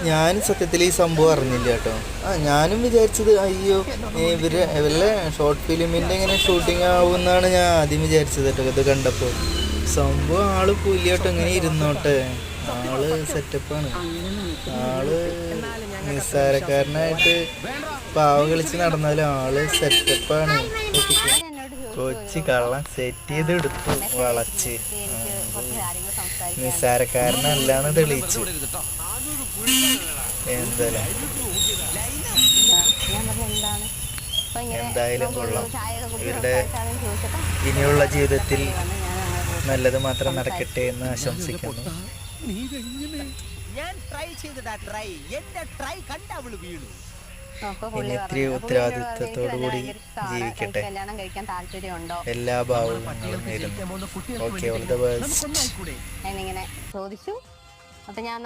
ഞാൻ സത്യത്തിൽ ഈ സംഭവം അറിഞ്ഞില്ല കേട്ടോ. ഞാനും വിചാരിച്ചത് അയ്യോ ഇവരുടെ ഷോർട്ട് ഫിലിമിൻ്റെ ഇങ്ങനെ ഷൂട്ടിംഗ് ആവുമെന്നാണ് ഞാൻ ആദ്യം വിചാരിച്ചത് കേട്ടോ. ഇത് കണ്ടപ്പോൾ സംഭവം ആള് പുലിയോട്ടോ, ഇങ്ങനെ ഇരുന്നോട്ടെ, ആള് സെറ്റപ്പാണ്. ആള് നിസ്സാരക്കാരനായിട്ട് പാവ കളിച്ച് നടന്നാലും ആള് സെറ്റപ്പാണ്. കൊച്ചി കള്ളം സെറ്റ് ചെയ്ത് എടുത്തു വളച്ച്. നിസ്സാരക്കാരനല്ലാന്ന് തെളിയിച്ചു. എന്തായാലും കൊള്ളാം. ഇവരുടെ ഇനിയുള്ള ജീവിതത്തിൽ നല്ലത് മാത്രം നടക്കട്ടെ എന്ന് ആശംസിക്കുന്നു. ഇനി ഇത്തിരി ഉത്തരവാദിത്വത്തോടു കൂടി ജീവിക്കട്ടെ. എല്ലാ ഭാവങ്ങളും നേരുന്നു. Okay, all the best. എന്നിങ്ങനെ ചോദിച്ചു. അപ്പം ഞാൻ